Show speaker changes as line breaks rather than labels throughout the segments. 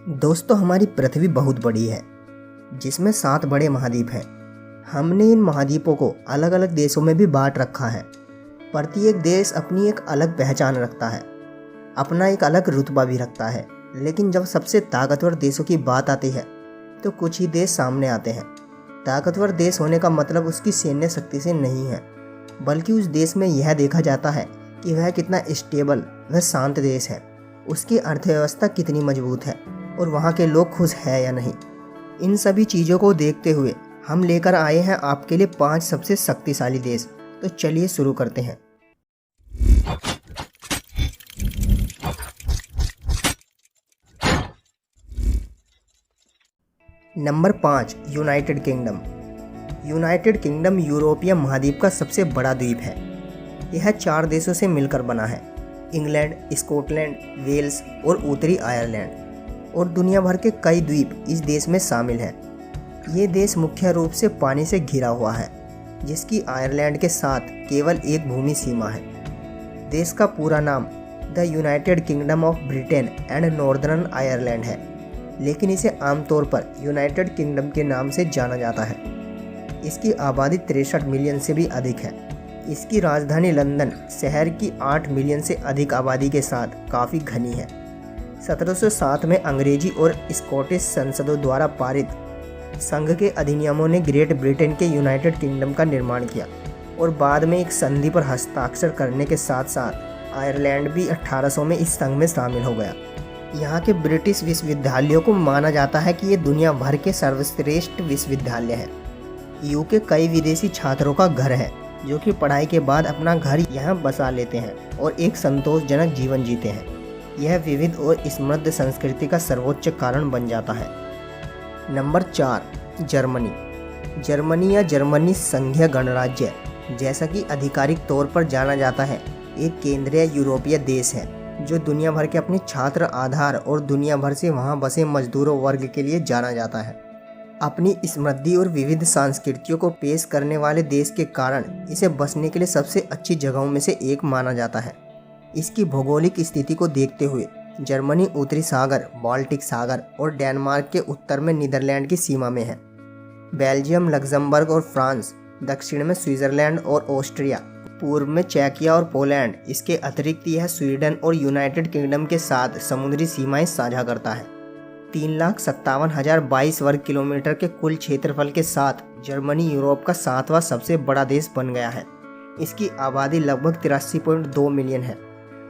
दोस्तों, हमारी पृथ्वी बहुत बड़ी है जिसमें 7 बड़े महाद्वीप हैं। हमने इन महाद्वीपों को अलग अलग देशों में भी बांट रखा है। प्रत्येक देश अपनी एक अलग पहचान रखता है, अपना एक अलग रुतबा भी रखता है। लेकिन जब सबसे ताकतवर देशों की बात आती है तो कुछ ही देश सामने आते हैं। ताकतवर देश होने का मतलब उसकी सैन्य शक्ति से नहीं है, बल्कि उस देश में यह देखा जाता है कि वह कितना स्टेबल व शांत देश है, उसकी अर्थव्यवस्था कितनी मजबूत है और वहाँ के लोग खुश हैं या नहीं। इन सभी चीज़ों को देखते हुए हम लेकर आए हैं आपके लिए 5 सबसे शक्तिशाली देश। तो चलिए शुरू करते हैं। Number 5, United kingdom. United kingdom यूरोपीय महाद्वीप का सबसे बड़ा द्वीप है। यह 4 देशों से मिलकर बना है: इंग्लैंड, स्कॉटलैंड, वेल्स और उत्तरी आयरलैंड। और दुनिया भर के कई द्वीप इस देश में शामिल हैं। ये देश मुख्य रूप से पानी से घिरा हुआ है, जिसकी आयरलैंड के साथ केवल एक भूमि सीमा है। देश का पूरा नाम the United kingdom of Britain and northern Ireland है, लेकिन इसे आमतौर पर यूनाइटेड किंगडम के नाम से जाना जाता है। इसकी आबादी 63 मिलियन से भी अधिक है। इसकी राजधानी लंदन शहर की 8 मिलियन से अधिक आबादी के साथ काफ़ी घनी है। 1707 में अंग्रेजी और स्कॉटिश संसदों द्वारा पारित संघ के अधिनियमों ने ग्रेट ब्रिटेन के यूनाइटेड किंगडम का निर्माण किया और बाद में एक संधि पर हस्ताक्षर करने के साथ साथ आयरलैंड भी 1800 में इस संघ में शामिल हो गया। यहाँ के ब्रिटिश विश्वविद्यालयों को माना जाता है कि ये दुनिया भर के सर्वश्रेष्ठ विश्वविद्यालय हैं। यूके कई विदेशी छात्रों का घर है, जो कि पढ़ाई के बाद अपना घर यहाँ बसा लेते हैं और एक संतोषजनक जीवन जीते हैं। यह विविध और समृद्ध संस्कृति का सर्वोच्च कारण बन जाता है। Number 4, Germany. जर्मनी या जर्मनी संघीय गणराज्य, जैसा कि आधिकारिक तौर पर जाना जाता है, एक केंद्रीय यूरोपीय देश है जो दुनिया भर के अपने छात्र आधार और दुनिया भर से वहां बसे मजदूरों वर्ग के लिए जाना जाता है। अपनी समृद्धि और विविध संस्कृतियों को पेश करने वाले देश के कारण इसे बसने के लिए सबसे अच्छी जगहों में से एक माना जाता है। इसकी भौगोलिक स्थिति को देखते हुए जर्मनी उत्तरी सागर, बाल्टिक सागर और डेनमार्क के उत्तर में नीदरलैंड की सीमा में है। बेल्जियम, लग्जमबर्ग और फ्रांस, दक्षिण में स्विट्जरलैंड और ऑस्ट्रिया, पूर्व में चेकिया और पोलैंड। इसके अतिरिक्त यह स्वीडन और यूनाइटेड किंगडम के साथ समुद्री सीमाएं साझा करता है। 3,57,022 वर्ग किलोमीटर के कुल क्षेत्रफल के साथ जर्मनी यूरोप का 7वां सबसे बड़ा देश बन गया है। इसकी आबादी लगभग 83.2 मिलियन है।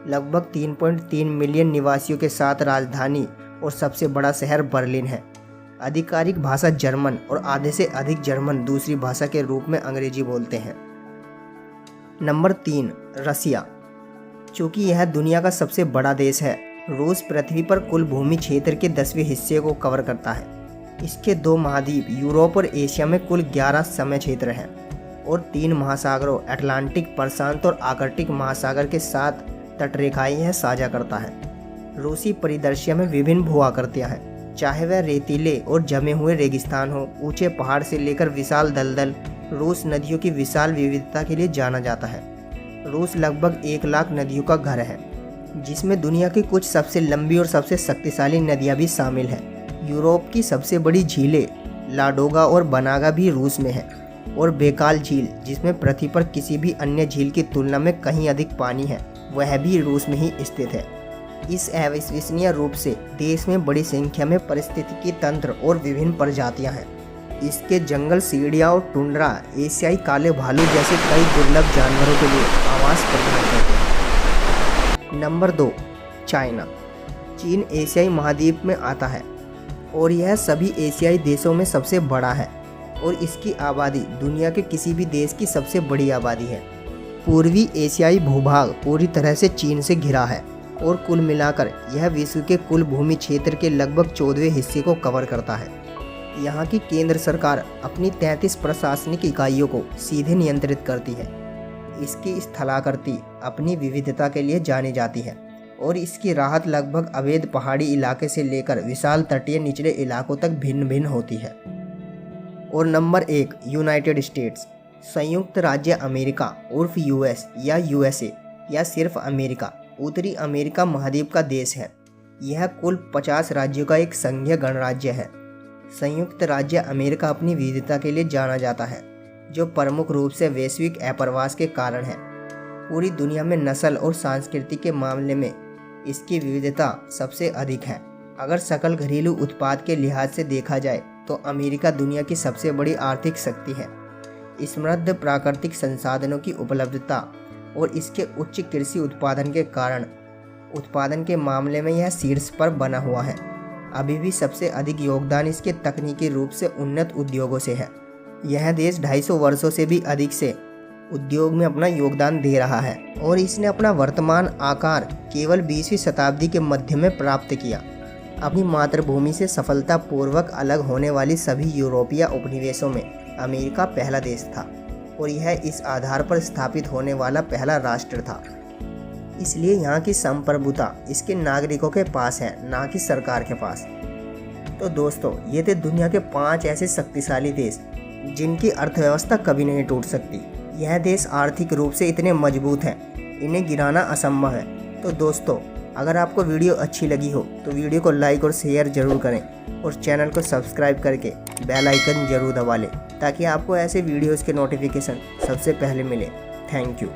लगभग 3.3 मिलियन निवासियों के साथ राजधानी और सबसे बड़ा शहर बर्लिन है। आधिकारिक भाषा जर्मन और आधे से अधिक जर्मन दूसरी भाषा के रूप में अंग्रेजी बोलते हैं। नंबर 3, रसिया। चूँकि यह दुनिया का सबसे बड़ा देश है, रूस पृथ्वी पर कुल भूमि क्षेत्र के 10वें हिस्से को कवर करता है। इसके 2 महाद्वीप यूरोप और एशिया में कुल 11 समय क्षेत्र हैं और 3 महासागरों अटलांटिक, प्रशांत और आर्कटिक महासागर के साथ तटरेखाएं यह साझा करता है। रूसी परिदृश्य में विभिन्न भू आकृतियां हैं, चाहे वह रेतीले और जमे हुए रेगिस्तान हो, ऊंचे पहाड़ से लेकर विशाल दलदल। रूस नदियों की विशाल विविधता के लिए जाना जाता है। रूस लगभग 1 लाख नदियों का घर है, जिसमें दुनिया की कुछ सबसे लंबी और सबसे शक्तिशाली नदियां भी शामिल हैं। यूरोप की सबसे बड़ी झीलें लाडोगा और बनागा भी रूस में है, और बेकाल झील, जिसमें पृथ्वी पर किसी भी अन्य झील की तुलना में कहीं अधिक पानी है, वह भी रूस में ही स्थित है। इस अविश्वसनीय रूप से देश में बड़ी संख्या में पारिस्थितिकी तंत्र और विभिन्न प्रजातियां हैं। इसके जंगल, सीढ़ियाँ और टुंड्रा एशियाई काले भालू जैसे कई दुर्लभ जानवरों के लिए आवास प्रदान करते हैं। Number 2, China. चीन एशियाई महाद्वीप में आता है और यह सभी एशियाई देशों में सबसे बड़ा है और इसकी आबादी दुनिया के किसी भी देश की सबसे बड़ी आबादी है। पूर्वी एशियाई भूभाग पूरी तरह से चीन से घिरा है और कुल मिलाकर यह विश्व के कुल भूमि क्षेत्र के लगभग 14वें हिस्से को कवर करता है। यहाँ की केंद्र सरकार अपनी 33 प्रशासनिक इकाइयों को सीधे नियंत्रित करती है। इसकी स्थलाकृति अपनी विविधता के लिए जानी जाती है और इसकी राहत लगभग अवैध पहाड़ी इलाके से लेकर विशाल तटीय निचले इलाकों तक भिन्न भिन्न होती है। और नंबर 1, यूनाइटेड स्टेट्स। संयुक्त राज्य अमेरिका उर्फ यूएस या यूएसए या सिर्फ अमेरिका उत्तरी अमेरिका महाद्वीप का देश है। यह कुल 50 राज्यों का एक संघीय गणराज्य है। संयुक्त राज्य अमेरिका अपनी विविधता के लिए जाना जाता है, जो प्रमुख रूप से वैश्विक अप्रवास के कारण है। पूरी दुनिया में नस्ल और संस्कृति के मामले में इसकी विविधता सबसे अधिक है। अगर सकल घरेलू उत्पाद के लिहाज से देखा जाए तो अमेरिका दुनिया की सबसे बड़ी आर्थिक शक्ति है। समृद्ध प्राकृतिक संसाधनों की उपलब्धता और इसके उच्च कृषि उत्पादन के कारण उत्पादन के मामले में यह शीर्ष पर बना हुआ है। अभी भी सबसे अधिक योगदान इसके तकनीकी रूप से उन्नत उद्योगों से है। यह देश 250 वर्षों से भी अधिक से उद्योग में अपना योगदान दे रहा है और इसने अपना वर्तमान आकार केवल 20वीं शताब्दी के मध्य में प्राप्त किया। अपनी मातृभूमि से सफलतापूर्वक अलग होने वाली सभी यूरोपीय उपनिवेशों में अमेरिका पहला देश था और यह इस आधार पर स्थापित होने वाला पहला राष्ट्र था। इसलिए यहाँ की संप्रभुता इसके नागरिकों के पास है, ना कि सरकार के पास। तो दोस्तों, ये थे दुनिया के 5 ऐसे शक्तिशाली देश जिनकी अर्थव्यवस्था कभी नहीं टूट सकती। यह देश आर्थिक रूप से इतने मजबूत हैं, इन्हें गिराना असंभव है। तो दोस्तों, अगर आपको वीडियो अच्छी लगी हो तो वीडियो को लाइक और शेयर जरूर करें और चैनल को सब्सक्राइब करके बेल आइकन जरूर दबा लें, ताकि आपको ऐसे वीडियोज़ के नोटिफिकेशन सबसे पहले मिले। Thank you.